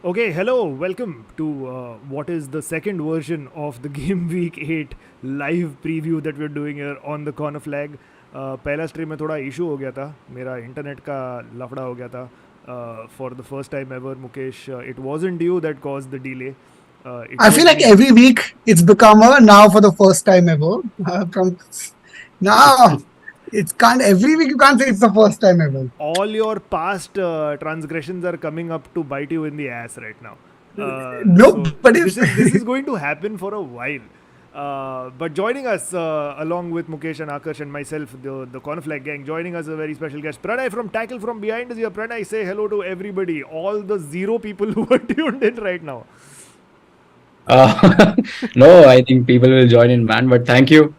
Okay, hello, welcome to what is the second version of the Gameweek 8 live preview that we're doing here on the corner flag. पहला stream में थोड़ा issue हो गया था, मेरा internet का लफड़ा हो गया था. For the first time ever, Mukesh, it wasn't you that caused the delay. I feel like every week it's become a now for the first time ever. From now, it's can't every week you can't say it's the first time ever. All your past transgressions are coming up to bite you in the ass right now. No, but this is going to happen for a while. But joining us along with Mukesh and Akash and myself, the Cornflake gang, joining us a very special guest, Pranay from Tackle From Behind is here. Pranay, say hello to everybody, all the 0 people who are tuned in right now. No, I think people will join in, man. But thank you,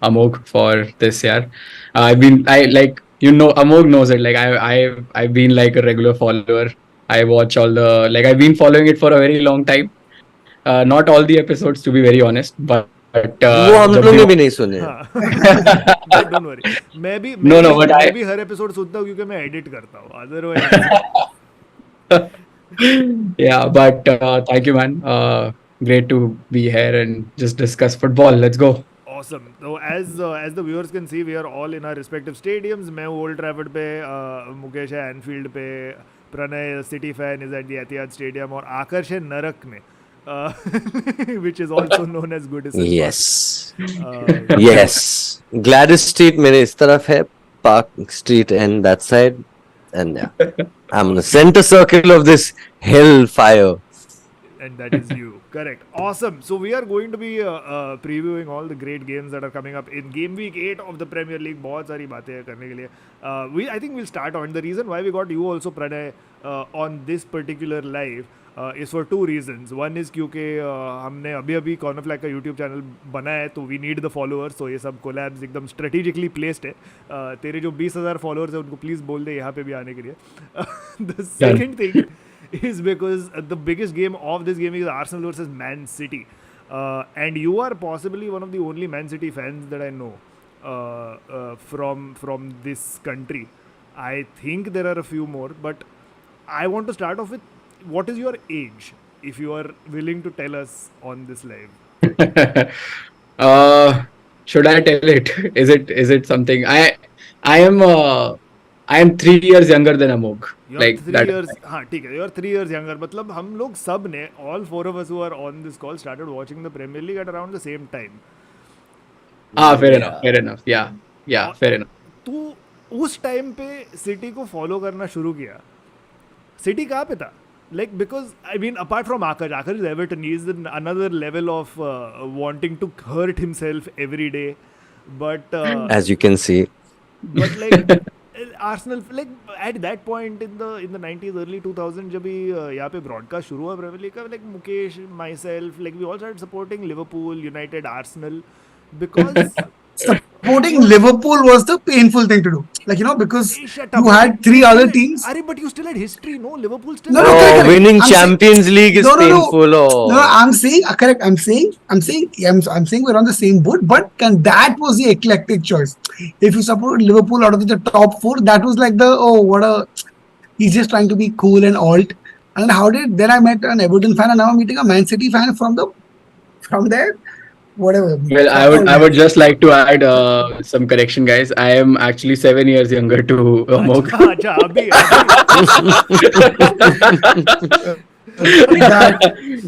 Amog, for this year. Amog knows it. Like I've been like a regular follower. I watch all the I've been following it for a very long time. Not all the episodes, to be very honest, but वो हम लोग ने भी नहीं सुने. Don't worry. मैं भी हर episode सुनता हूँ क्योंकि मैं एडिट करता हूँ. Otherwise. Yeah, but thank you, man. Great to be here and just discuss football. Let's go. Awesome. So as the viewers can see, we are all in our respective stadiums. मैं हूँ Old Trafford पे, मुकेश है Anfield पे, Pranay City fan is at the Etihad Stadium और आकर्ष है नरक में, which is also known as Goodison Yes. Park. Yes. Gladys Street मेरे इस तरफ है, Park Street and that side, and yeah, I'm in the center circle of this hellfire. And that is you. Correct. Awesome. So we are going to be previewing all the great games that are coming up in Game Week 8 of the Premier League. बहुत सारी बातें हैं करने के लिए. I think we'll start on. The reason why we got you also, Pranay, on this particular live is for two reasons. One is क्योंकि हमने अभी कॉर्नर फ्लैग का YouTube चैनल बनाया है, तो we need the followers. So ये सब collabs एकदम strategically placed है. तेरे जो 20,000 followers हैं उनको please बोल दे यहाँ पे भी आने के लिए. The second thing is because the biggest game of this game is Arsenal versus Man City, and you are possibly one of the only Man City fans that I know from this country. I think there are a few more, but I want to start off with what is your age, if you are willing to tell us on this live. Should I tell it? Is it something? I am 3 years younger than Amog. You're 3 years. हाँ ठीक है. You're 3 years younger. मतलब हम लोग सब ने, all 4 of us who are on this call, started watching the Premier League at around the same time. Fair enough. Yeah, fair enough. तू उस टाइम पे सिटी को फॉलो करना शुरू किया. सिटी कहाँ पे था? Like, because I mean, apart from Akash is Everton. He is another level of wanting to hurt himself every day. But As you can see. But like Arsenal, like at that point in the 90s, early 2000s, जब भी यहाँ पे broadcast शुरू हुआ Premier League का, like Mukesh, myself, like we all started supporting Liverpool, United, Arsenal, because supporting Liverpool was the painful thing to do. Like, because you had 3 other teams. But you still had history, no? Liverpool still. No, winning Champions League is painful. No, I'm saying correct. I'm saying we're on the same boat. But that was the eclectic choice. If you support Liverpool out of the top 4, that was like he's just trying to be cool and alt. And then I met an Everton fan, and now I'm meeting a Man City fan from there. Whatever. Well, I would just like to add some correction, guys. I am actually 7 years younger to Amog.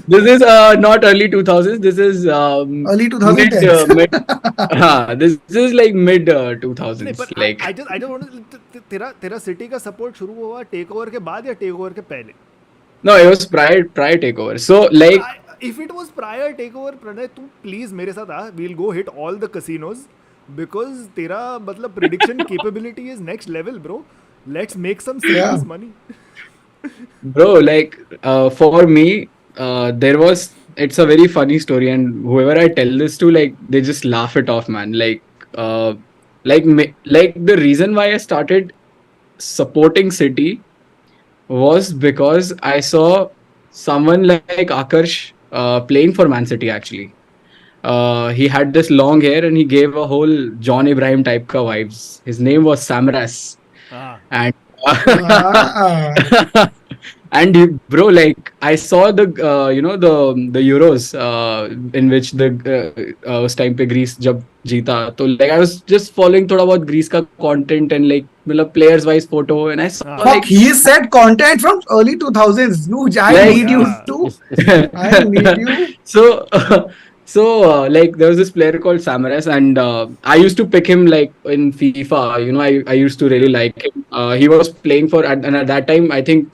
This is not early 2000s. This is early 2010s. This is like mid 2000s. Like I just want to. तेरा city का support शुरू हुआ take over के बाद या take over के पहले? No, it was prior takeover. So like. If it was prior takeover, Pranay, तू please मेरे साथ आ. We'll go hit all the casinos because तेरा मतलब prediction capability is next level, bro. Let's make some serious money. Bro, like for me, it's a very funny story, and whoever I tell this to, like they just laugh it off, man. Like the reason why I started supporting City was because I saw someone like Akash playing for Man City actually. He had this long hair and he gave a whole John Ibrahim type ka vibes. His name was Samras. And And bro, like I saw the the Euros in which the उस time पे Greece जब जीता, तो like I was just following थोड़ा बहुत Greece का content and like मतलब players wise photo, and I saw Fuck, like he said content from early 2000s. Nuj, I like need you Yeah. to. I need you. so like there was this player called Samaras, and I used to pick him like in FIFA. I used to really like him. He was playing for and at that time I think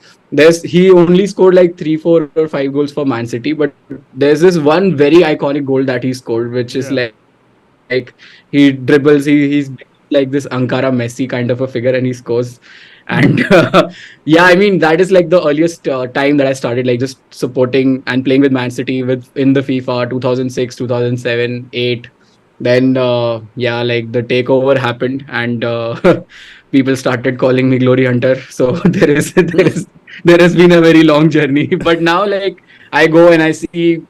he only scored like 3, 4, or 5 goals for Man City, but there's this one very iconic goal that he scored, which is Yeah. like he dribbles, he's like this Ankara Messi kind of a figure, and he scores. And yeah, I mean that is like the earliest time that I started like just supporting and playing with Man City with in the FIFA 2006, 2007, 8. Then yeah, like the takeover happened, and people started calling me Glory Hunter. So there has been a very long journey. But now like I go and I see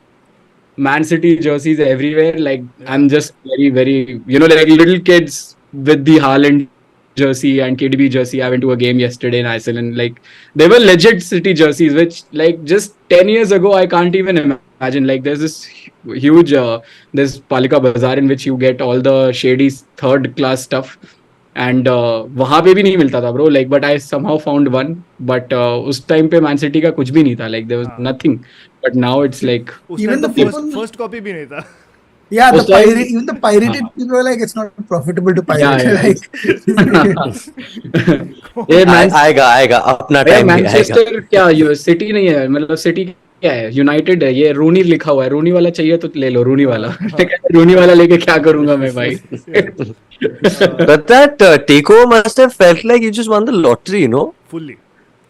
Man City jerseys everywhere. Like I'm just very, very, like little kids with the Haaland jersey and KDB jersey. I went to a game yesterday in Iceland. Like they were legit City jerseys, which like just 10 years ago I can't even imagine. Like there's this huge, there's Palika Bazaar in which you get all the shady third class stuff. And वहाँ पे भी नहीं मिलता था bro, like but I somehow found one, but उस time पे Man City का कुछ भी नहीं था, like there was हाँ. nothing, but now it's like उस Even टाइम the तो people. first copy भी नहीं था. Yeah, the उस time pirate, even the pirated हाँ people are like, it's not profitable to yeah pirate. yeah Like, ये man आएगा अपना भैया टाइम भी आएगा. मैनचेस्टर क्या सिटी नहीं है, मतलब सिटी क्या है, यूनाइटेड है, ये रूनी लिखा हुआ है, रूनी वाला चाहिए तो ले लो रूनी वाला. रूनी वाला लेके क्या करूंगा मैं भाई. But that takeover must have felt like you just won the lottery, you know? Fully.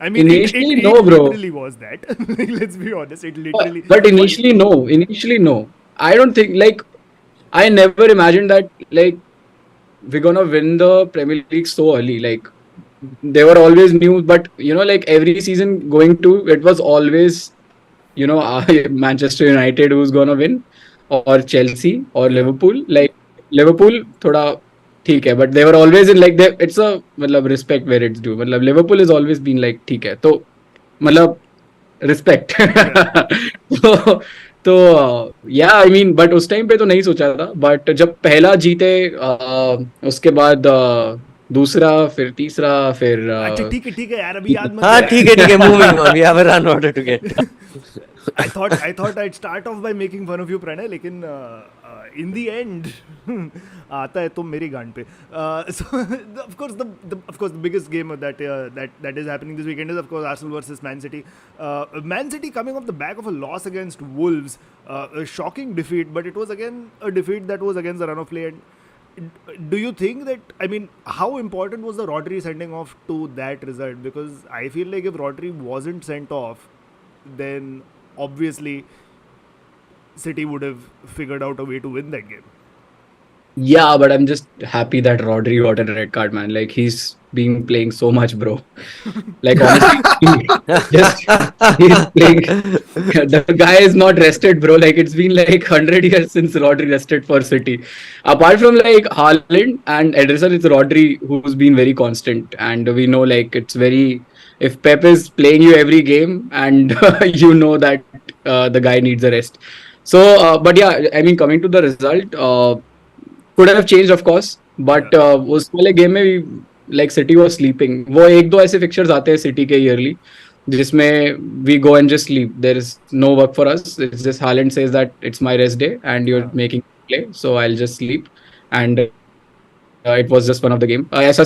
I mean, Initially, it no, bro. literally was that. Like, let's be honest, it literally. But initially no. I don't think like I never imagined that like we're gonna win the Premier League so early. Like they were always new, but like every season going to, it was always Manchester United who's gonna win, or Chelsea or Liverpool. Like Liverpool thoda ठीक है, but they were always in like it's a मतलब respect where it's due. मतलब Liverpool has always been like ठीक है, तो मतलब respect. तो या आई मीन बट उस टाइम पे तो नहीं सोचा था, बट जब पहला जीते उसके बाद दूसरा, फिर तीसरा, फिर अच्छा ठीक है यार, अभी याद मत हाँ कर. ठीक है moving on. We have a run order to get. I thought I'd start off by making fun of you, Pranay, लेकिन in the end आता है तुम मेरी गांड पे. So of course the biggest game that is happening this weekend is of course Arsenal versus Man City. Man City coming off the back of a loss against Wolves, a shocking defeat, but it was again a defeat that was against the run of play. And do you think that, I mean, how important was the Rodri sending off to that result? Because I feel like if Rodri wasn't sent off, then obviously City would have figured out a way to win that game. Yeah, but I'm just happy that Rodri got a red card, man. Like he's been playing so much, bro. Like honestly, he's playing. The guy is not rested, bro. Like it's been like 100 years since Rodri rested for City. Apart from like Haaland and Ederson, it's Rodri who's been very constant, and we know like it's very. If Pep is playing you every game, and you know that the guy needs a rest. So, but yeah, I mean, coming to the result. Could have changed of course, but उस वाले game में भी like City was sleeping. वो एक दो ऐसे fixtures आते हैं City के yearly जिसमें we go and just sleep. There is no work for us. It's just Haaland says that it's my rest day and you're making play, so I'll just sleep. And it was just one of the game. ऐसा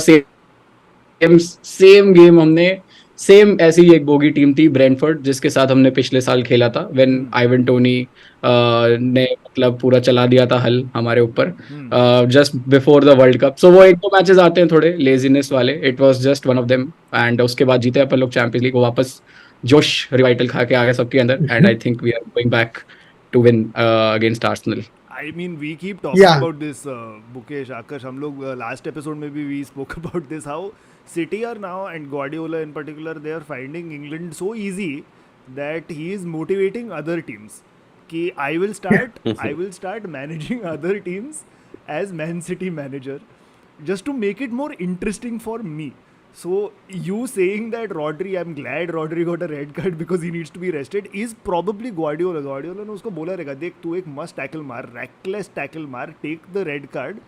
same game हमने same ऐसी एक bogie team थी Brentford जिसके साथ हमने पिछले साल खेला था व्हेन आइवन टोनी ने मतलब पूरा चला दिया था हल हमारे ऊपर just before the world cup. So वो एक दो मैचेस आते हैं थोड़े लेजीनेस वाले. It was just one of them and उसके बाद जीते अपन लोग चैंपियंस लीग. वापस जोश रिवाइटल खा के आ गए सबके अंदर and I think we are going back to win against Arsenal. I mean, we keep talking about this, Bukesh, Akash. हम लोग last episode में भी we spoke about this, how City are now, and Guardiola in particular, they are finding England so easy that he is motivating other teams. कि I will start managing other teams as Man City manager, just to make it more interesting for me. So you saying that Rodri, I'm glad Rodri got a red card because he needs to be rested, is probably Guardiola. Guardiola ने उसको बोला रहेगा, देख तू एक must tackle मार, reckless tackle मार, take the red card.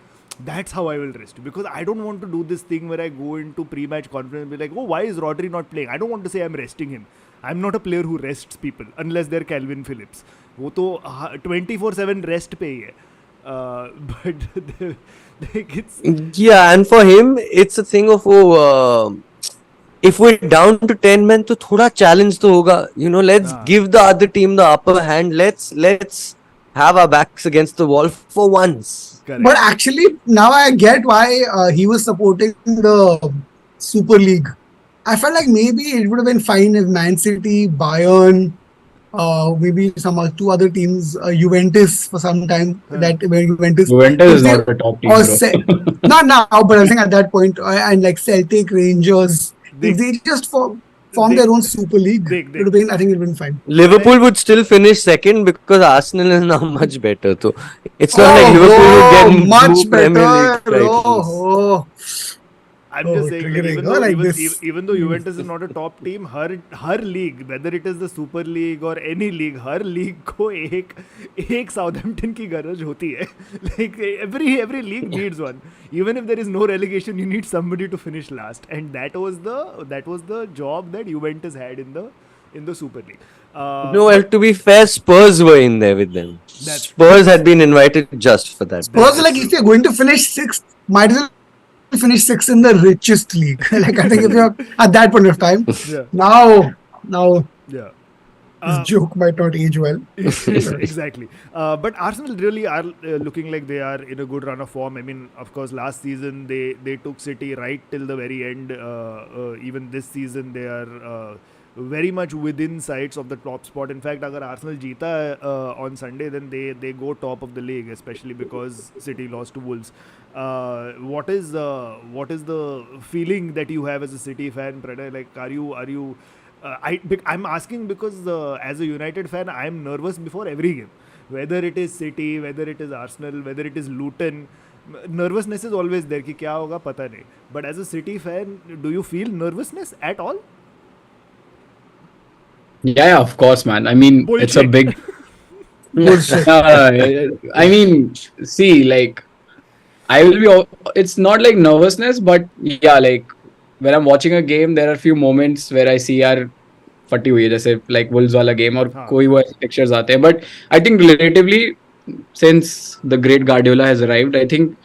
That's how I will rest, because I don't want to do this thing where I go into pre-match conference and be like, oh, why is Rodri not playing? I don't want to say I'm resting him. I'm not a player who rests people unless they're Calvin Phillips. वो तो 24/7 rest पे ही है. But it's Yeah, and for him, it's a thing of if we're down to 10 men, तो थोड़ा challenge तो होगा. You know, let's give the other team the upper hand. Let's have our backs against the wall for once. correct. But actually, now I get why he was supporting the Super League. I felt like maybe it would have been fine if Man City, Bayern, maybe some two other teams, Juventus for some time. That where Juventus Juventus is not a top team, or bro. not now, but I think at that point, and like Celtic, Rangers, if they just form their own Super League, They- it would have been. I think it would have been fine. Liverpool would still finish second because Arsenal is now much better. So it's not like Liverpool would get much two Premier better. League titles. Oh. I'm Oh, just saying, like, triggering, even oh, though, like even, this. even though Juventus is not a top team, her league, whether it is the Super League or any league, her league को एक Southampton की गरज होती है. Like every league needs one. Even if there is no relegation, you need somebody to finish last, and that was the job that Juventus had in the Super League. No, well, to be fair, Spurs were in there with them. That's- Spurs had been invited just for that. Spurs, like, if you're going to finish sixth, might as well finish sixth in the richest league. Like, I think if you're at that point of time, Yeah. now Yeah. this joke might not age well. Exactly. But Arsenal really are looking like they are in a good run of form. I mean, of course, last season they took City right till the very end. Even this season they are very much within sights of the top spot. In fact, agar Arsenal jeeta on Sunday, then they go top of the league, especially because City lost to Wolves. What is the feeling that you have as a City fan, Pranay? Like, are you I'm asking because as a United fan, I'm nervous before every game. Whether it is City, whether it is Arsenal, whether it is Luton, nervousness is always there. कि क्या होगा पता नहीं. But as a City fan, do you feel nervousness at all? Yeah, of course, man. I mean, it's a Bullshit. big. Bullshit. I mean, see, like, I will be. It's not like nervousness, but yeah, like when I'm watching a game, there are a few moments where I see यार फटी हुई है, जैसे like Wolves वाला game और हाँ. कोई वो pictures आते हैं. But I think relatively, since the great Guardiola has arrived, I think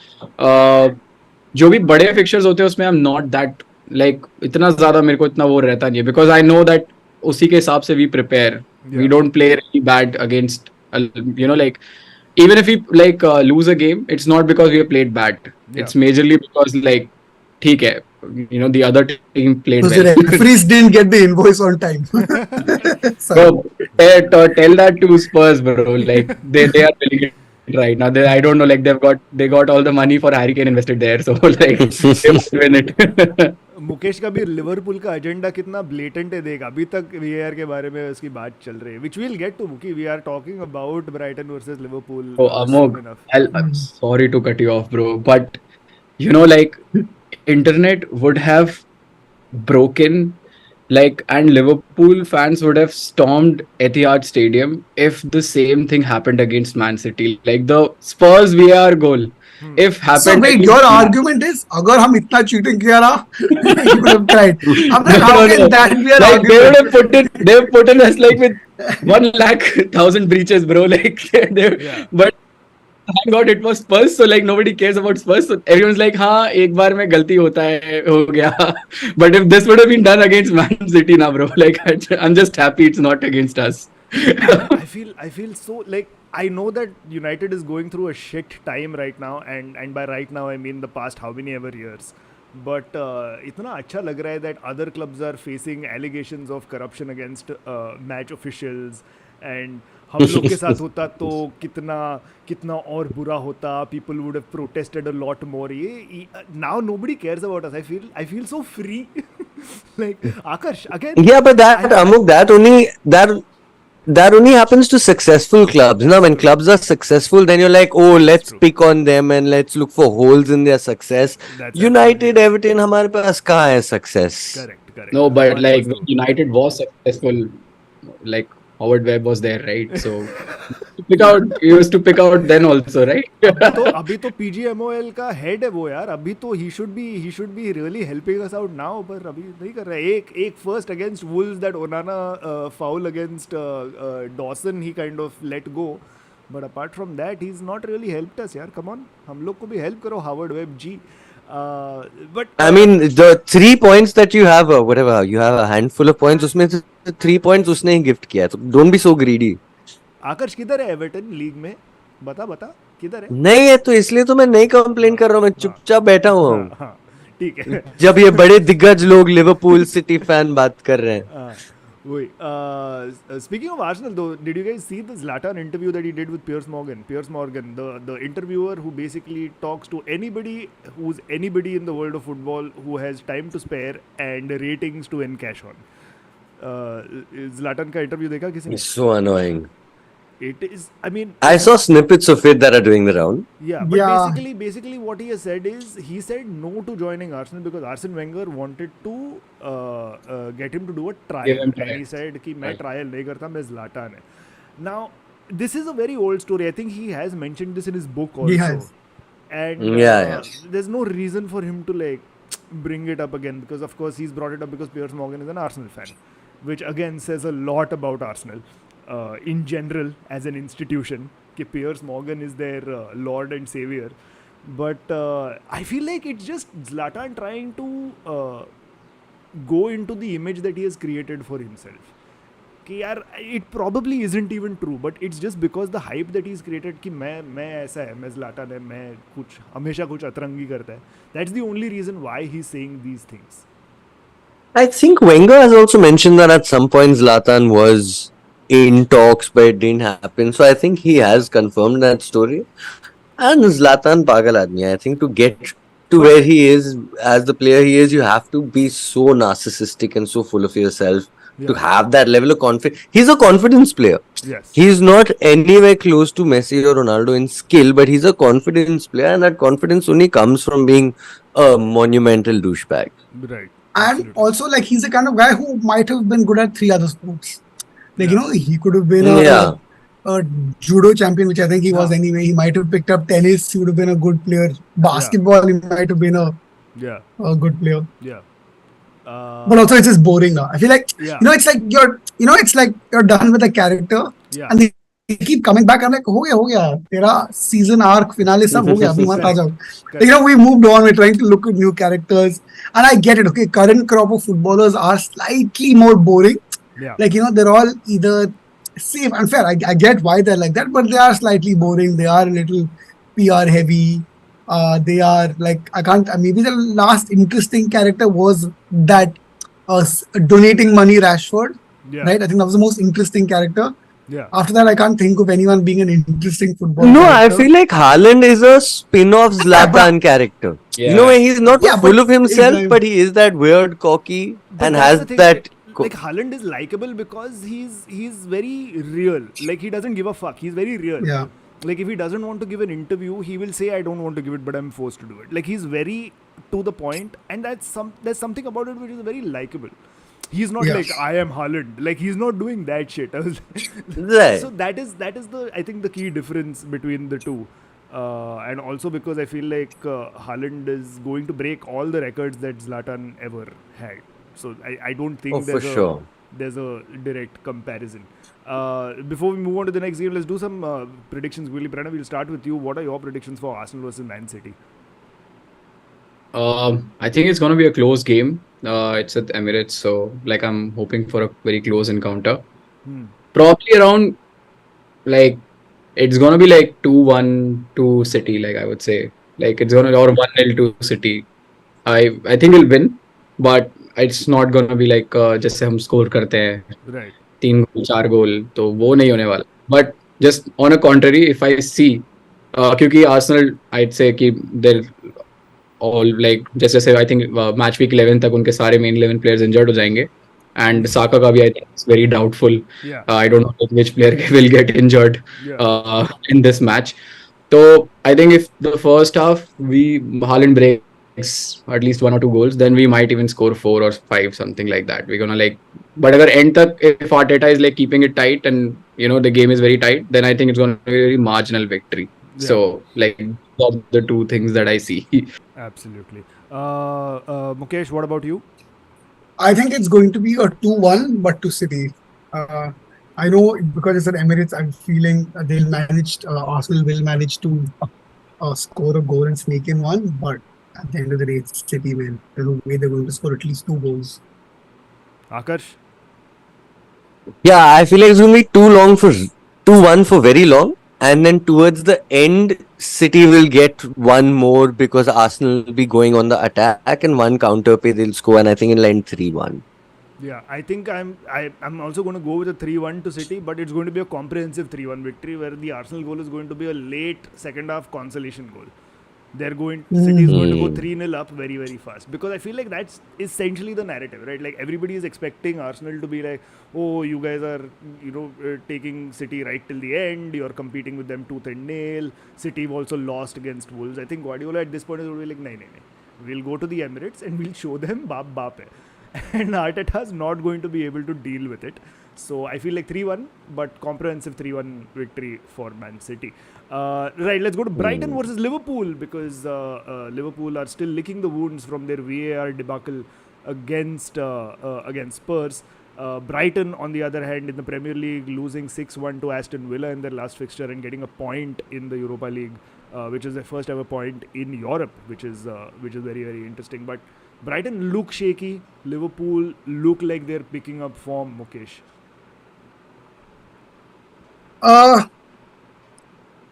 जो भी बड़े fixtures होते हैं उसमें I'm not that like इतना ज़्यादा मेरे को इतना वो रहता नहीं है, because I know that उसी के हिसाब से we prepare. We Yeah. don't play really bad against like even if we like lose a game, it's not because we have played bad. Yeah. It's majorly because like ठीक है, the other team played Because the well. referees didn't get the invoice on time. Sorry. Bro, tell that to Spurs, bro. Like they are billing it right now. I don't know, like they got all the money for Harry Kane invested there, so like they must win it. Mukesh का भी Liverpool का agenda कितना blatant है देख, अभी तक VR के बारे में उसकी बात चल रही है, which we'll get to. मुकी, we are talking about Brighton versus Liverpool. Oh, Amog, I'm sorry to cut you off, bro, but like internet would have broken, like, and Liverpool fans would have stormed Etihad Stadium if the same thing happened against Man City. Like the Spurs VAR goal, if happened. So wait, against your Man- argument is, अगर हम इतना cheating किया ना, you could have tried. I'm like, how No, can no. that be an Like they would argument? have put in us like with 100,000 breaches, bro. Like Yeah. but thank God it was Spurs, so like nobody cares about Spurs. So everyone's like, हाँ एक बार में गलती होता है, हो गया. But if this would have been done against Man City now, bro, like I'm just happy it's not against us. I feel so, like, I know that United is going through a shit time right now, and by right now I mean the past how many ever years. But इतना अच्छा लग रहा है that other clubs are facing allegations of corruption against match officials, and हम लोग के साथ होता तो कितना और बुरा होता. People would have protested a lot more. Now nobody cares about us. I feel so free. Like Akash again. Yeah, but that Amuk, that that only happens to successful clubs. Now, when clubs are successful, then you're like, oh, let's true. pick on them and let's look for holes in their success. That's United, absolutely Everton, हमारे पास कहाँ है success? correct. No, but हमारे like pass when तो- United was successful, like Howard Webb was there, right? So pick out, he used to pick out then also, right? अभी तो PGMOL का head है वो यार. अभी तो he should be really helping us out now, पर अभी नहीं कर रहा है. एक first against Wolves, that Onana foul against Dawson he kind of let go, but apart from that he's not really helped us यार. Come on, हम लोग को भी help करो Howard Webb ji. But I mean, the 3 points that you have, whatever, you have a handful of points, उसमें से 3 points उसने ही gift किया है. So don't be so greedy. आकर्ष किधर है एवर्टन लीग में? बता किधर है? नहीं है तो इसलिए तो मैं नहीं कंप्लेन कर रहा हूँ. मैं चुपचाप बैठा हुआ हूँ. हाँ, ठीक है. जब ये बड़े दिग्गज लोग लिवरपूल सिटी फैन बात कर रहे हैं. Wait, speaking of Arsenal though, did you guys see the Zlatan interview that he did with Piers Morgan? Piers Morgan, the interviewer who basically talks to anybody who's anybody in the world of football who has time to spare and ratings to encash on. Zlatan का interview देखा किसी ने? It's so annoying. It is, I mean, I saw snippets of it that are doing the round. yeah, but Yeah. basically what he has said is he said no to joining Arsenal because Arsene Wenger wanted to get him to do a trial. Give him And he trials. said कि मैं Right. trial नहीं करता, मैं Zlatan है. Now, this is a very old story. I think he has mentioned this in his book also. He has. And Yeah. there's no reason for him to like bring it up again because of course he's brought it up because Piers Morgan is an Arsenal fan, which again says a lot about Arsenal in general as an institution. कि Piers Morgan is their lord and savior, but I feel like it's just Zlatan trying to go into the image that he has created for himself. कि यार it probably isn't even true, but it's just because the hype that he's created कि मैं ऐसा है, मैं Zlatan है, मैं कुछ हमेशा कुछ अतरंगी करता है. That's the only reason why he's saying these things. I think Wenger has also mentioned that at some point Zlatan was in talks, but it didn't happen. So I think he has confirmed that story. And Zlatan pagal aadmi. I think to get to where he is as the player he is, you have to be so narcissistic and so full of yourself to Yeah. have that level of confidence. He's a confidence player. Yes. He's not anywhere close to Messi or Ronaldo in skill, but he's a confidence player, and that confidence only comes from being a monumental douchebag. Right. And Absolutely. also, like, he's the kind of guy who might have been good at 3 other sports. Like, Yeah. he could have been Yeah. a judo champion, which I think he was Yeah. anyway. He might have picked up tennis. He would have been a good player. Basketball, he might have been Yeah. a good player. Yeah. But also, it's just boring now. I feel like, Yeah. it's like it's like you're done with a character, Yeah. and they keep coming back. I'm like, हो गया, तेरा season arc finale सब हो गया, अभी मत आ जाओ. Like, we moved on. We're trying to look at new characters, and I get it. Okay, current crop of footballers are slightly more boring. Yeah. Like, they're all either safe and fair. I get why they're like that, but they are slightly boring. They are a little PR heavy. They are like, maybe the last interesting character was that donating money Rashford, Yeah. right? I think that was the most interesting character. Yeah. After that, I can't think of anyone being an interesting footballer. No, I character. feel like Haaland is a spin-off Zlatan character. Yeah. You know, where he's not Yeah, full but of himself, exactly. but he is that weird, cocky, But and that's has the thing, that. like Haaland is likable because he's very real. Like he doesn't give a fuck. He's very real. Yeah. Like if he doesn't want to give an interview, he will say I don't want to give it, but I'm forced to do it. Like he's very to the point, and there's something about it which is very likable. He's not Yeah. like I am Haaland. Like he's not doing that shit. Right. So that is the I think the key difference between the two. And also because I feel like Haaland is going to break all the records that Zlatan ever had. So I don't think Oh, for sure. there's a direct comparison. Before we move on to the next game, let's do some predictions. Really, Pranav, we'll start with you. What are your predictions for Arsenal versus Man City? I think it's going to be a close game. It's at Emirates, so like I'm hoping for a very close encounter. Probably around like it's going to be like 2-1 to City. Like I would say, like it's going to or 1-0 to City. I think we'll win, but it's not going to be like जैसे हम score करते हैं Right. 3 गोल 4 गोल तो वो नहीं होने वाला. But just on a contrary, if I see क्योंकि Arsenal I'd say कि they're all like जैसे I think match week 11 तक उनके सारे main 11 players injured हो जाएंगे and Saka ka bhi I think is very doubtful. Yeah. I don't know which player will get injured Yeah. in this match. So I think if the first half Haaland breaks at least 1 or 2 goals, then we might even score 4 or 5, something like that. We're gonna like, but agar end tak if Arteta is like keeping it tight and the game is very tight, then I think it's gonna be a very marginal victory. Yeah. So like those are the two things that I see. Absolutely. Mukesh, what about you? I think it's going to be a 2-1, but to City. I know because it's at Emirates, I'm feeling they'll manage, Arsenal will manage to score a goal and sneak in one, but at the end of the day, it's City, man. There's no way they're going to score at least 2 goals. Akash? Yeah, I feel like it's going to be too long for 2-1 for very long. And then towards the end, City will get one more because Arsenal will be going on the attack and one counter play they'll score, and I think it'll end 3-1. Yeah, I think I'm also going to go with a 3-1 to City, but it's going to be a comprehensive 3-1 victory where the Arsenal goal is going to be a late second half consolation goal. City is going to go 3-0 up very, very fast, because I feel like that's essentially the narrative, right? Like everybody is expecting Arsenal to be like, oh, you guys are taking City right till the end, you're competing with them tooth and nail. City have also lost against Wolves. I think Guardiola at this point is going to be like, no, we'll go to the Emirates and we'll show them baap baap hai. And Arteta's not going to be able to deal with it. So I feel like 3-1, but comprehensive 3-1 victory for Man City. Right, let's go to Brighton versus Liverpool, because Liverpool are still licking the wounds from their VAR debacle against Spurs. Brighton, on the other hand, in the Premier League, losing 6-1 to Aston Villa in their last fixture and getting a point in the Europa League, which is their first ever point in Europe, which is very, very interesting. But Brighton look shaky. Liverpool look like they're picking up form, Mukesh.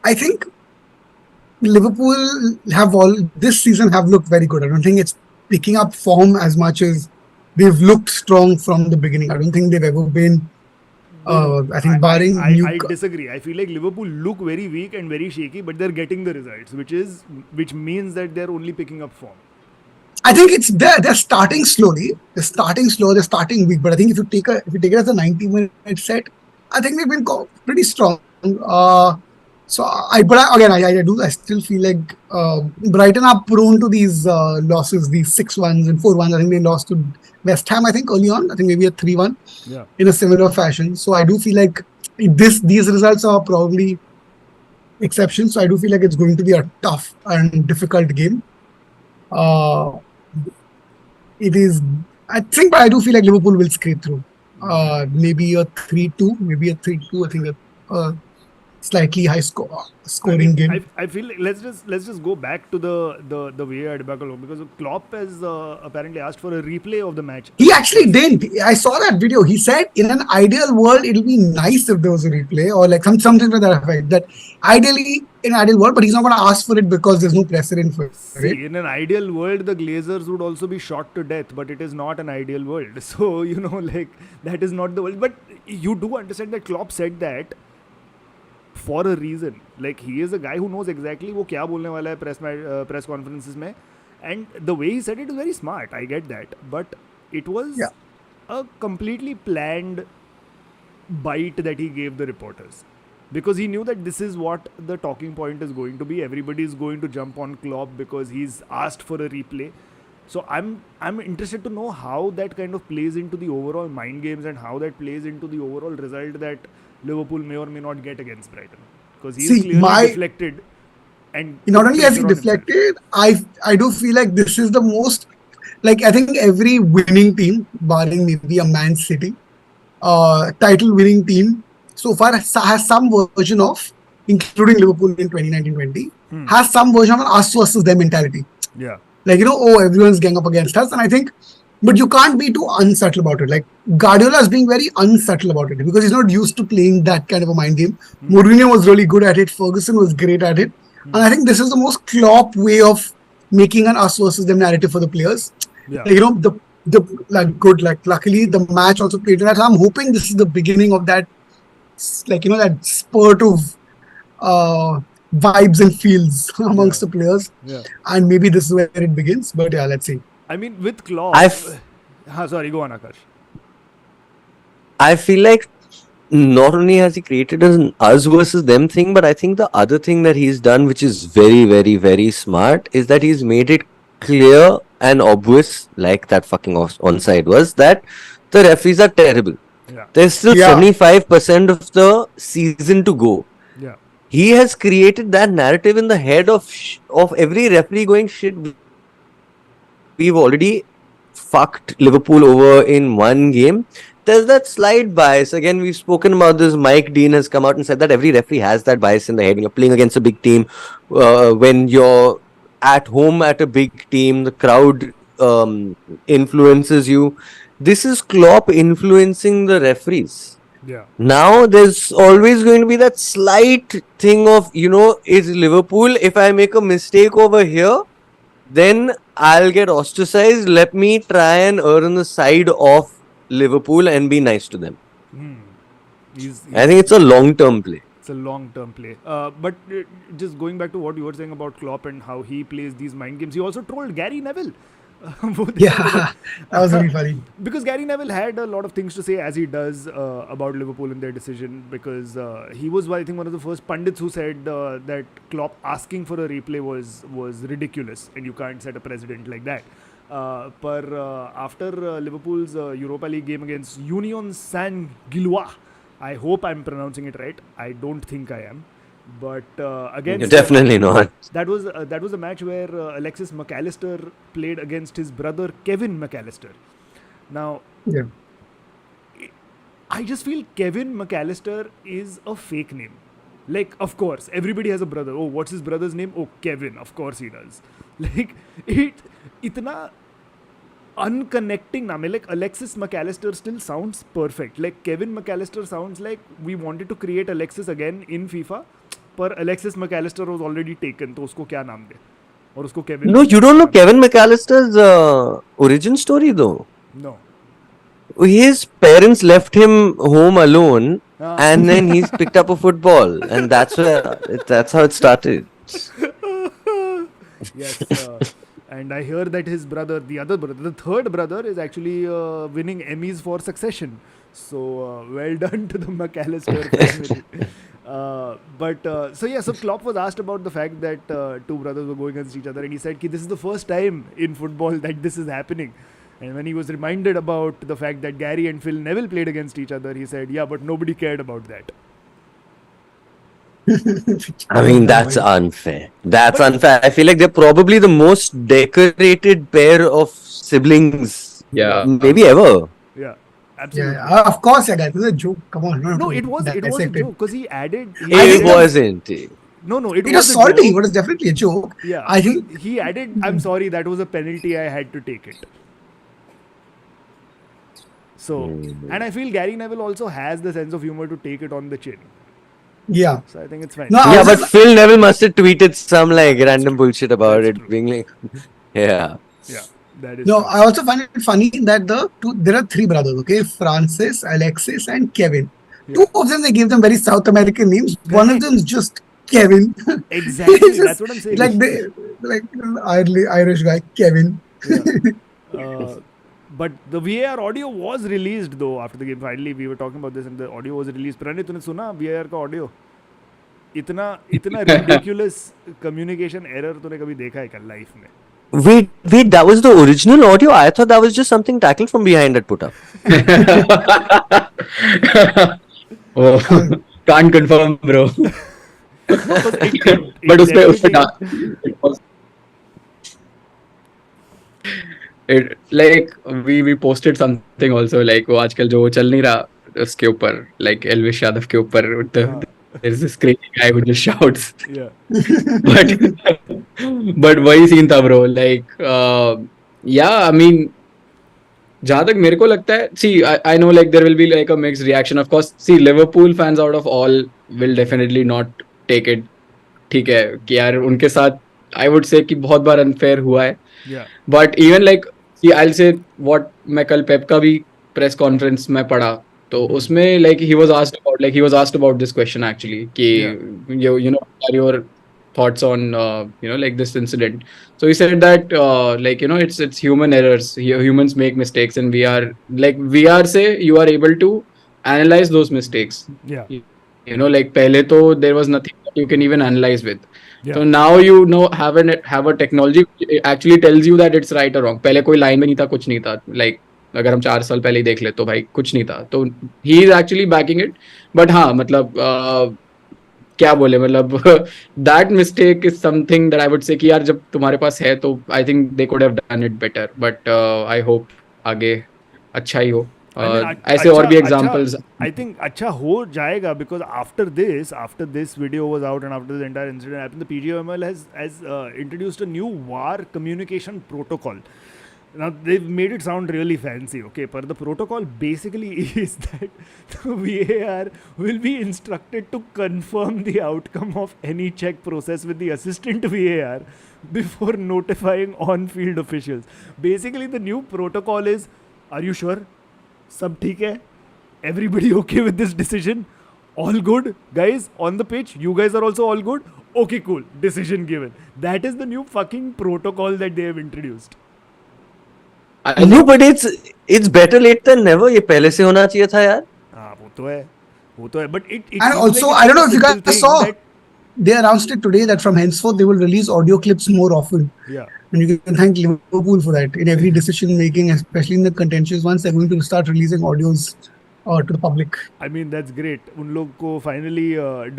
I think Liverpool this season have looked very good. I don't think it's picking up form as much as they've looked strong from the beginning. I don't think they've ever been. I think barring I disagree. I feel like Liverpool look very weak and very shaky, but they're getting the results, which means that they're only picking up form. I think it's they're starting slowly. They're starting slow. They're starting weak. But I think if you take it as a 90-minute set, I think they've been pretty strong. I still feel like Brighton are prone to these losses, these 6-1s and 4-1s. I think they lost to West Ham, I think, early on. I think maybe a 3-1 in a similar fashion. So I do feel like these results are probably exceptions. So I do feel like it's going to be a tough and difficult game. It is, I think, but I do feel like Liverpool will scrape through. Maybe a 3-2, maybe a 3-2. I think a slightly high scoring game. I feel like let's just go back to the VAR debacle, because Klopp has apparently asked for a replay of the match. He actually didn't. I saw that video. He said in an ideal world it'll be nice if there was a replay, or like something to that effect. That ideally in an ideal world, but he's not going to ask for it because there's no precedent for it. See, in an ideal world, the Glazers would also be shot to death, but it is not an ideal world. So like that is not the world. But you do understand that Klopp said that for a reason. Like, he is a guy who knows exactly वो क्या बोलने वाला है press conferences में, and the way he said it is very smart. I get that, but it was a completely planned bite that he gave the reporters, because he knew that this is what the talking point is going to be. Everybody is going to jump on Klopp because he's asked for a replay. So I'm interested to know how that kind of plays into the overall mind games, and how that plays into the overall result that Liverpool may or may not get against Brighton, because he is clearly deflected. And not only has he deflected, I do feel like this is the most, like, I think every winning team, barring maybe a Man City, title winning team so far has some version of, including Liverpool in 2019-20, has some version of an us versus them mentality. Yeah. Like, everyone's gang up against us. And I think, but you can't be too unsubtle about it. Like, Guardiola is being very unsubtle about it because he's not used to playing that kind of a mind game. Mourinho was really good at it. Ferguson was great at it. And I think this is the most Klopp way of making an us versus them narrative for the players. Yeah. Like, luckily the match also played that. So I'm hoping this is the beginning of that, like, that spurt of vibes and feels amongst the players. Yeah. And maybe this is where it begins. But yeah, let's see. I mean, with Klopp... sorry, go on, Akash. I feel like not only has he created an us versus them thing, but I think the other thing that he's done, which is very, very, very smart, is that he's made it clear and obvious, like that fucking onside was, that the referees are terrible. Yeah. There's still Yeah. 75% of the season to go. Yeah. He has created that narrative in the head of every referee going, shit, we've already fucked Liverpool over in one game. There's that slight bias. Again, we've spoken about this. Mike Dean has come out and said that every referee has that bias in the head. When you're playing against a big team, when you're at home at a big team, the crowd influences you. This is Klopp influencing the referees. Yeah. Now there's always going to be that slight thing of, is Liverpool, if I make a mistake over here, then I'll get ostracized. Let me try and err on the side of Liverpool and be nice to them. I think it's a long-term play. It's a long-term play. But just going back to what you were saying about Klopp and how he plays these mind games, he also trolled Gary Neville. Yeah, that was very funny. Because Gary Neville had a lot of things to say, as he does, about Liverpool and their decision. Because he was, I think, one of the first pundits who said that Klopp asking for a replay was ridiculous, and you can't set a precedent like that. After Liverpool's Europa League game against Union Saint-Gilloise, I hope I'm pronouncing it right. I don't think I am. But against Definitely not. that was a match where Alexis McAllister played against his brother Kevin McAllister. Now, Yeah. I just feel Kevin McAllister is a fake name. Like, of course, everybody has a brother. Oh, what's his brother's name? Oh, Kevin. Of course he does. Like, itna unconnecting naam hai. Like, Alexis McAllister still sounds perfect. Like, Kevin McAllister sounds like we wanted to create Alexis again in FIFA, but Alexis McAllister was already taken. तो उसको क्या नाम दे? और उसको Kevin. No, you don't know Kevin McAllister's origin story though. No. His parents left him home alone, and then he's picked up a football, and that's how it started. Yes. And I hear that his brother, the third brother, is actually winning Emmys for Succession. So well done to the McAllister family. So Klopp was asked about the fact that two brothers were going against each other, and he said, "This is the first time in football that this is happening." And when he was reminded about the fact that Gary and Phil Neville played against each other, he said, "Yeah, but nobody cared about that." I mean, that's unfair. That's unfair. I feel like they're probably the most decorated pair of siblings, maybe ever. Yeah, absolutely. Yeah, of course, yeah, guys. This is a joke. Come on. No, it was a joke because he added. It wasn't. No, It was salty. It was definitely a joke. Yeah, I think he added, "I'm sorry, that was a penalty. I had to take it." So, and I feel Gary Neville also has the sense of humor to take it on the chin. Yeah. So I think it's fine. No, Yeah, but Phil Neville must have tweeted some like random bullshit about That's it, true. being like, yeah. Yeah, that is No, true. I also find it funny that there are three brothers, okay? Francis, Alexis, and Kevin. Yeah. Two of them, they gave them very South American names. One of Correct. them is just Kevin. Exactly, It's that's what I'm saying. like Irish guy, Kevin. Yeah. But the VAR audio was released though after the game. Finally, we were talking about this and the audio was released. Pranay, तूने सुना VAR का audio? इतना ridiculous communication error तूने कभी देखा है क्या life में? Wait, that was the original audio? I thought that was just something tackled from behind that put up. Oh, can't confirm, bro. But we posted something also like वो आजकल जो चल नहीं रहा उसके ऊपर like Elvis Yadav के ऊपर there's this crazy guy who just shouts. Yeah. but वही सीन था bro like I mean जहाँ तक मेरे को लगता है see I know like there will be like a mixed reaction of course see Liverpool fans out of all will definitely not take it ठीक है कि यार उनके साथ I would say कि बहुत बार unfair हुआ है Yeah. but even like see I'll say what मैं कल पेप का भी press conference में पढ़ा तो उसमें like he was asked about this question actually कि you know what are your thoughts on like this incident. So he said that like it's human errors. Humans make mistakes and VR say you are able to analyze those mistakes. Yeah. You know, like pehle to there was nothing that you can even analyze with. Yeah. So now you know have a technology which actually tells you that it's right or wrong. पहले कोई line में नहीं था, कुछ नहीं था. Like अगर हम 4 साल पहले ही देख ले तो भाई कुछ नहीं था. तो he is actually backing it. But हाँ मतलब क्या बोले मतलब that mistake is something that I would say कि यार जब तुम्हारे पास है तो I think they could have done it better. But I hope आगे अच्छा ही हो. I mean, ऐसे और भी examples. I think अच्छा हो जाएगा because after this video was out and after the entire incident happened, the PGML has introduced a new VAR communication protocol. Now they've made it sound really fancy, okay? But the protocol basically is that the VAR will be instructed to confirm the outcome of any check process with the assistant VAR before notifying on-field officials. Basically, the new protocol is: are you sure? सब ठीक है? Everybody okay with this decision? All good, guys on the pitch? You guys are also all good? Okay, cool. Decision given. That is the new fucking protocol that they have introduced. No, but it's better late than never. ये पहले से होना चाहिए था यार. हाँ वो तो है. But it And seems also, like I don't know it's if a you simple guys thing saw, that- they announced it today that from henceforth they will release audio clips more often. Yeah. And you can thank Liverpool for that. In every decision making, especially in the contentious ones, they're going to start releasing audios to the public. I mean that's great. उन लोग को finally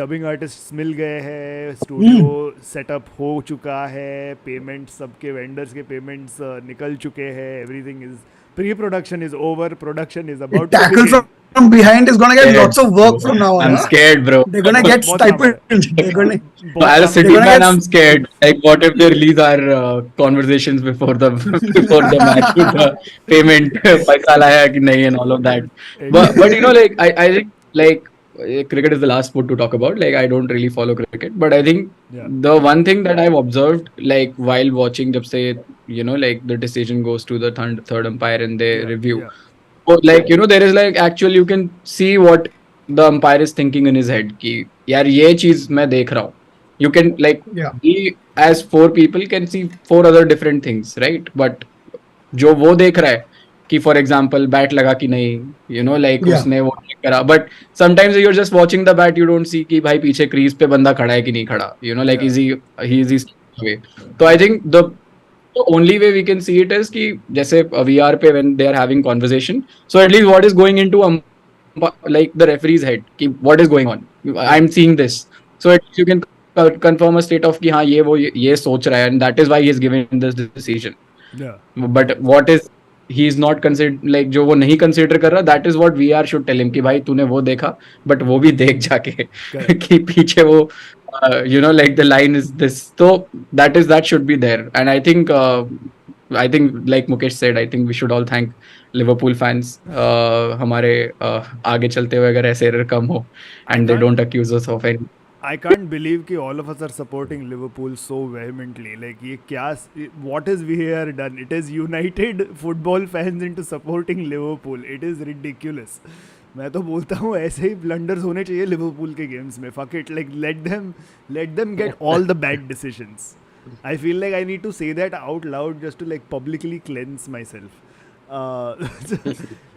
dubbing artists मिल गए हैं, studio setup हो चुका है, payments सबके vendors के payments निकल चुके हैं, everything is pre-production is over, production is about to Tackle begin. from behind is going to get Scared, lots of work bro. from now on. I'm huh? scared, bro. They're going to get बहुत काम है. stipend. They're going to. बहुत As a काम City gonna fan, get- I'm scared. Like, what if they release our conversations before the match with the payment, paisa laya ki nahi, and all of that. But you know, like I think like cricket is the last sport to talk about. Like I don't really follow cricket, but I think Yeah. the one thing that I've observed, like while watching, jab say you know, like the decision goes to the third umpire and they Yeah, review. yeah. So, like you know, there is like actually you can see what the umpire is thinking in his head कि यार ये चीज मैं देख रहा हूँ. You can like Yeah. he as 4 people can see 4 other different things, right? But जो वो देख रहा है कि for example bat लगा कि नहीं, you know, like Yeah. उसने वो check करा. But sometimes you're just watching the bat, you don't see कि भाई पीछे crease पे बंदा खड़ा है कि नहीं खड़ा. You know, like Yeah. is he away. So I think the only way we can see it is कि जैसे VR पे when they are having conversation, so at least what is going into like the referee's head कि what is going on, I'm seeing this, so at least you can confirm a state of कि हाँ ये सोच रहा है and that is why he is giving this decision. Yeah. But what is he is not consider like जो वो नहीं consider कर रहा, that is what VR should tell him कि भाई तूने वो देखा but वो भी देख जाके कि पीछे वो you know like the line is this, so that should be there. And I think like Mukesh said, I think we should all thank Liverpool fans हमारे आगे चलते हुए अगर ऐसे error कम हो and they don't accuse us of any. I can't believe कि all of us are supporting Liverpool so vehemently. Like ये क्या? What has VAR done? It has united football fans into supporting Liverpool. It is ridiculous. मैं तो बोलता हूँ ऐसे ही blunders होने चाहिए Liverpool के games में. Fuck it. Like let them get all the bad decisions. I feel like I need to say that out loud just to like publicly cleanse myself.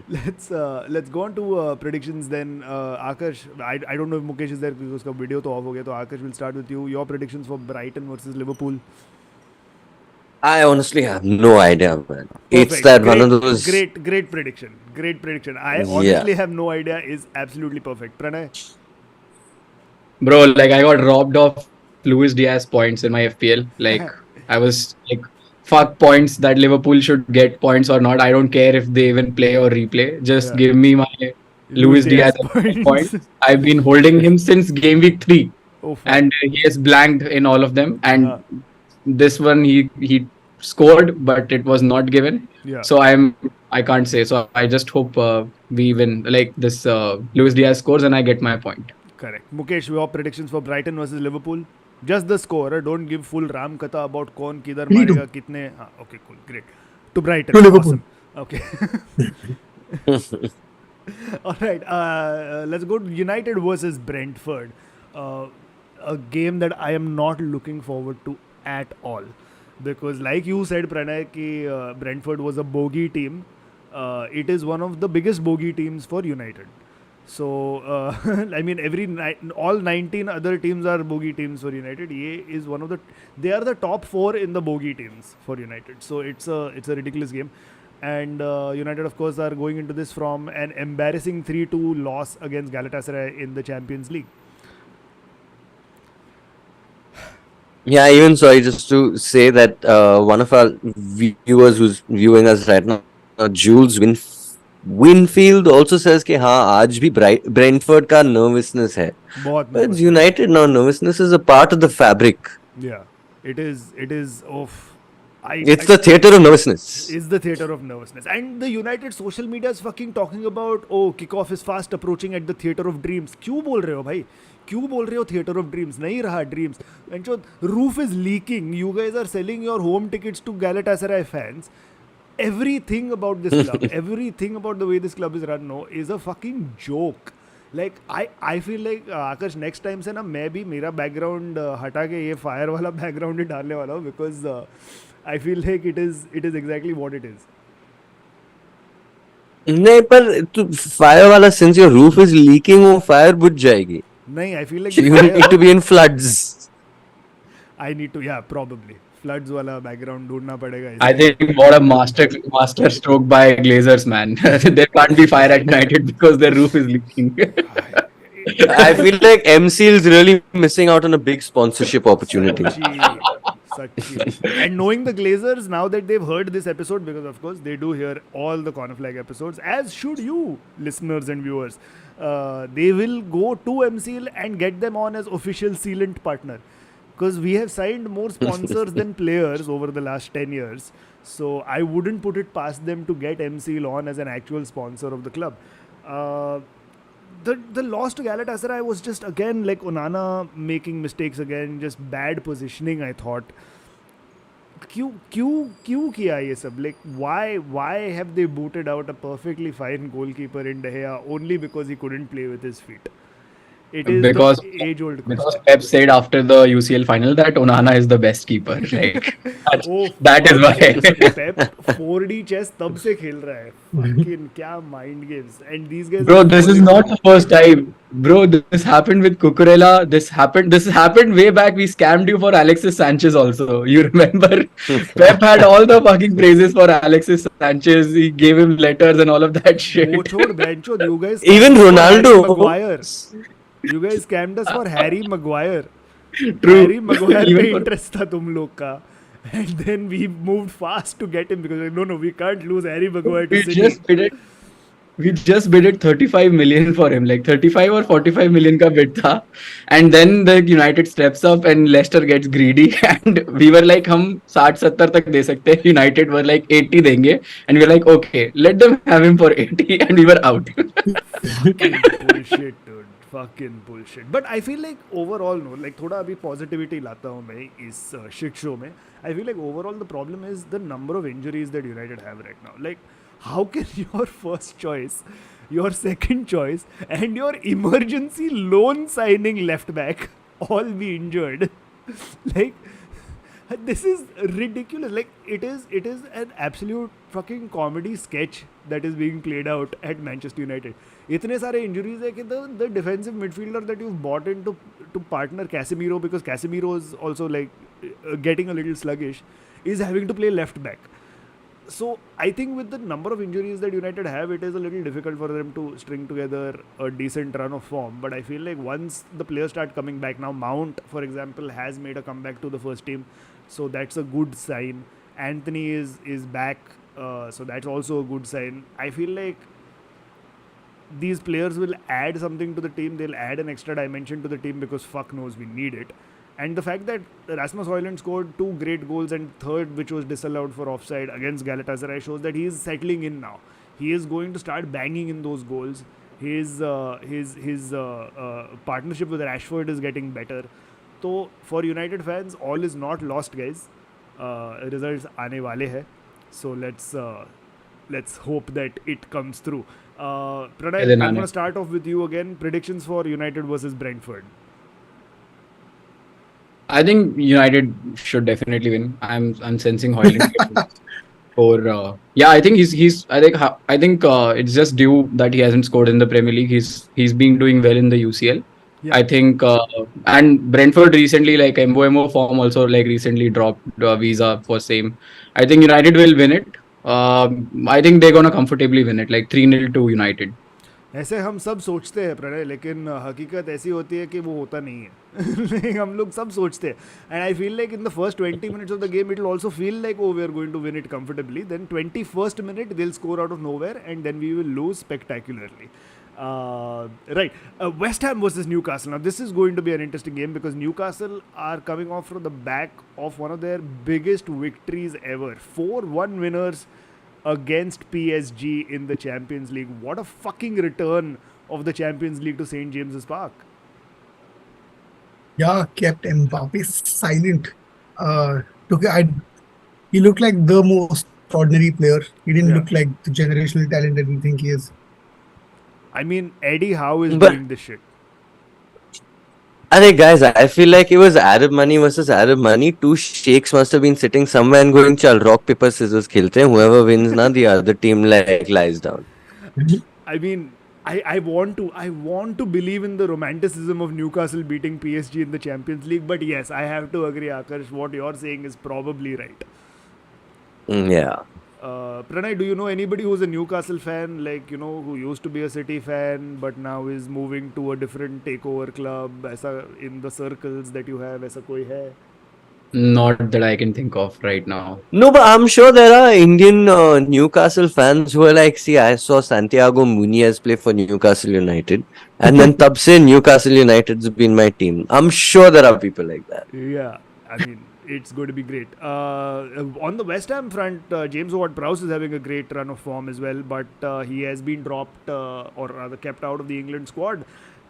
Let's go on to predictions then. Akash, I don't know if Mukesh is there because उसका video तो off हो गया, तो Akash will start with you. Your predictions for Brighton versus Liverpool. I honestly have no idea, man. It's Perfect. that one Great, of those. great prediction. Great prediction. I Yeah. honestly have no idea. Is absolutely perfect. Pranay. Bro, like I got robbed of Luis Diaz points in my FPL. Like I was like, fuck points that Liverpool should get points or not. I don't care if they even play or replay. Just Yeah. give me my Luis Diaz points. I've been holding him since game week 3, Oh, fuck. and he has blanked in all of them. And Uh. this one he scored, but it was not given. Yeah. So I can't say. So I just hope we win. Like this, Luis Diaz scores and I get my point. Correct. Mukesh, your predictions for Brighton versus Liverpool? Just the score. Don't give full ram katha about कौन किधर 3-2. मारेगा कितने. Okay, cool, great. To Brighton. To Liverpool. Awesome. Okay. All right. Let's go to United versus Brentford. A game that I am not looking forward to at all, because like you said, Pranay, ki Brentford was a bogey team. It is one of the biggest bogey teams for United. So I mean, all 19 other teams are bogey teams for United. Ye is one of the they are the top 4 in the bogey teams for United. So it's a ridiculous game. And United, of course, are going into this from an embarrassing 3-2 loss against Galatasaray in the Champions League. Yeah, even sorry, just to say that one of our viewers who's viewing us right now, Jules Winfield also says कि हाँ आज भी Brentford का nervousness है. बहुत But it's nervous. United now. Nervousness is a part of the fabric. Yeah, it is of. It's the theater of nervousness. Is the theater of nervousness. And the United social media is fucking talking about, oh, kickoff is fast approaching at the theater of dreams. क्यों बोल रहे हो भाई? क्यों बोल रहे हो theater of dreams? नहीं रहा dreams. And so roof is leaking. You guys are selling your home tickets to Galatasaray fans. Everything about this club, everything about the way this club is run, no, is a fucking joke. Like I feel like Akash next time से ना मैं भी मेरा background हटा के ये fire वाला background ही डालने वाला हूँ because I feel like it is exactly what it is. नहीं पर तू फायर वाला since your roof is leaking वो fire बुझ जाएगी. नहीं, I feel like You need to be in floods. I need to, yeah, probably floods वाला background ढूंढना पड़ेगा. I think what a master stroke by Glazers, man. There can't be fire at United because their roof is leaking. I feel like MCL is really missing out on a big sponsorship opportunity. Sachi. And knowing the Glazers, now that they've heard this episode, because of course they do hear all the Corner Flag episodes, as should you, listeners and viewers, they will go to MCL and get them on as official sealant partner. Because we have signed more sponsors than players over the last 10 years. So I wouldn't put it past them to get MCL on as an actual sponsor of the club. The loss to Galatasaray was just again like Onana making mistakes again, just bad positioning, I thought. क्यों किया ये सब? Like why have they booted out a perfectly fine goalkeeper in De Gea only because he couldn't play with his feet? It is because the age-old because question. Pep said after the UCL final that Onana is the best keeper. Like Oh, that is why. Pep 4D chess तब से खेल रहा है. Fucking क्या mind games. And these guys. Bro, this is not the first time. Bro, this happened with Cucurella. This happened way back. We scammed you for Alexis Sanchez also. You remember? Pep had all the fucking praises for Alexis Sanchez. He gave him letters and all of that shit. वो छोड़ बेंचो. You guys. Even Ronaldo. Maguire. You guys scammed us for Harry Maguire. True. Harry Maguire Even पे for- interest था तुम लोग का. And then we moved fast to get him because no, we can't lose Harry Maguire to City. We just bid it 35 million for him, like 35 or 45 million ka bid tha. And then the United steps up and Leicester gets greedy and we were like हम 60-70 तक दे सकते हैं. United were like 80 देंगे and we were like okay, let them have him for 80 and we were out. Fucking bullshit, dude. Fucking bullshit. But I feel like overall, no, like थोड़ा अभी positivity लाता हूँ मैं इस shit show में. I feel like overall the problem is the number of injuries that United have right now. Like, how can your first choice, your second choice, and your emergency loan signing left back all be injured? Like, this is ridiculous. Like, it is an absolute fucking comedy sketch that is being played out at Manchester United. इतने सारे injuries है कि the defensive midfielder that you've bought in to partner Casemiro, because Casemiro is also like getting a little sluggish, is having to play left back. So I think with the number of injuries that United have, it is a little difficult for them to string together a decent run of form. But I feel like once the players start coming back, now Mount, for example, has made a comeback to the first team, so that's a good sign. Anthony is back, so that's also a good sign. I feel like these players will add something to the team. They'll add an extra dimension to the team because fuck knows we need it. And the fact that Rasmus Højlund scored 2 great goals and third, which was disallowed for offside against Galatasaray, shows that he is settling in now. He is going to start banging in those goals. His partnership with Rashford is getting better. So for United fans, all is not lost, guys. Results आने वाले हैं. So let's hope that it comes through. Pranay, I'm going to start off with you again. Predictions for United versus Brentford. I think United should definitely win. I'm sensing Højlund score. Yeah, I think I think it's just due that he hasn't scored in the Premier League. He's been doing well in the UCL. Yeah. I think, and Brentford recently, like Mbomo form also like recently dropped visa for same. I think United will win it. I think they're gonna comfortably win it, like 3-0 to United. ऐसे हम सब सोचते हैं प्रणय, लेकिन हकीकत ऐसी होती है कि वो होता नहीं है. हम लोग सब सोचते हैं, and I feel like in the first 20 minutes of the game it will also feel like oh we are going to win it comfortably, then 21st minute they'll score out of nowhere and then we will lose spectacularly. Right. West Ham versus Newcastle. Now this is going to be an interesting game because Newcastle are coming off from the back of one of their biggest victories ever. 4-1 winners against PSG in the Champions League. What a fucking return of the Champions League to St. James's Park. Yeah, kept Mbappe silent. He looked like the most ordinary player. He didn't look like the generational talent that we think he is. I mean, Eddie Howe is But- doing this shit. I think, guys, I feel like it was Arab money versus Arab money. Two sheikhs must have been sitting somewhere and going, "Chal, rock paper scissors khilte hain. Whoever wins, na, the other team like lies down." I mean, I want to believe in the romanticism of Newcastle beating PSG in the Champions League, but yes, I have to agree, Akash. What you're saying is probably right. Yeah. Pranay, do you know anybody who's a Newcastle fan, like, you know, who used to be a City fan but now is moving to a different takeover club? ऐसा in the circles that you have, ऐसा कोई है? Not that I can think of right now. No, but I'm sure there are Indian Newcastle fans who are like, see, I saw Santiago Muniz play for Newcastle United, and then tab se Newcastle United's been my team. I'm sure there are people like that. Yeah, I mean, it's going to be great. On the West Ham front, James Ward-Prowse is having a great run of form as well, but he has been dropped or rather kept out of the England squad.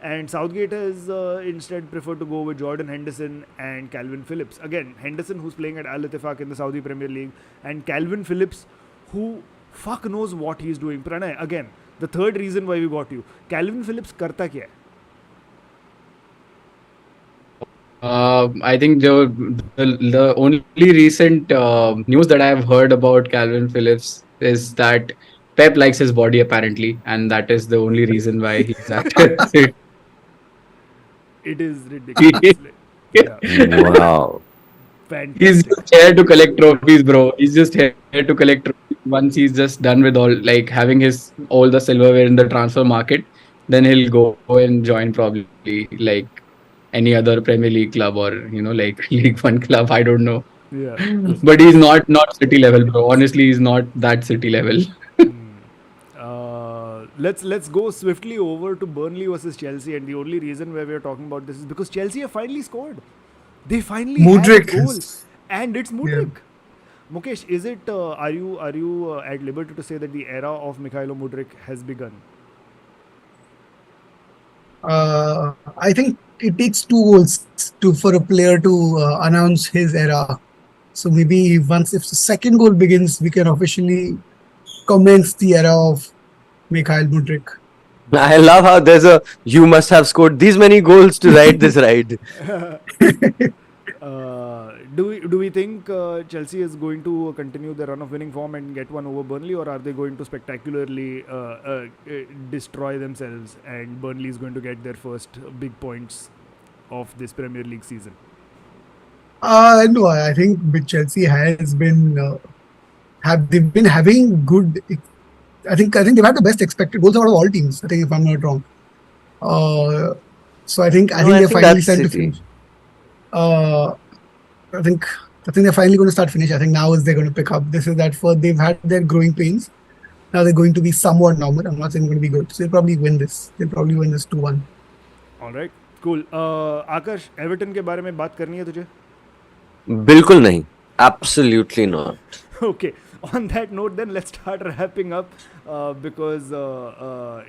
And Southgate has instead preferred to go with Jordan Henderson and Calvin Phillips. Again, Henderson, who's playing at Al Ittifaq in the Saudi Premier League, and Calvin Phillips, who fuck knows what he's doing. Pranay, again, the third reason why we got you. Calvin Phillips karta kya hai? I think the only recent news that I have heard about Calvin Phillips is that Pep likes his body apparently, and that is the only reason why he's at it. It is ridiculous. Yeah. Wow. Fantastic. He's just here to collect trophies, bro. He's just here to collect trophies. Once he's just done with all, like having all the silverware in the transfer market, then he'll go and join probably like any other Premier League club or like League One club. I don't know. Yeah. But he's not City level, bro. Honestly, he's not that City level. Let's go swiftly over to Burnley versus Chelsea, and the only reason why we're talking about this is because Chelsea have finally scored. They finally Mudryk had a goal, is- and it's Mudryk. Mukesh, is it? Are you at liberty to say that the era of Mikhailo Mudryk has begun? I think it takes 2 goals for a player to announce his era. So maybe if the second goal begins, we can officially commence the era of Mikhail Mudryk. I love how there's you must have scored these many goals to ride this ride. Do we think Chelsea is going to continue their run of winning form and get one over Burnley, or are they going to spectacularly destroy themselves and Burnley is going to get their first big points of this Premier League season? No, I think Chelsea has been they've been having good. I think they've had the best expected goals out of all teams. I think, if I'm not wrong. So I think I they're think finally that's starting to City. finish. I think they're finally going to start finish. I think now is they're going to pick up. This is that first they've had their growing pains. Now they're going to be somewhat normal. I'm not saying they're going to be good. So they'll probably win this. They'll probably win this 2-1. All right, cool. Akash, Everton के बारे में बात करनी है तुझे? बिल्कुल नहीं. Absolutely not. Okay, on that note then let's start wrapping up because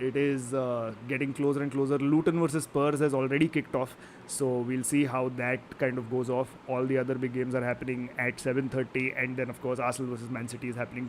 it is getting closer and closer. Luton versus Spurs has already kicked off, so we'll see how that kind of goes off. All the other big games are happening at 7:30, and then of course Arsenal versus Man City is happening tomorrow.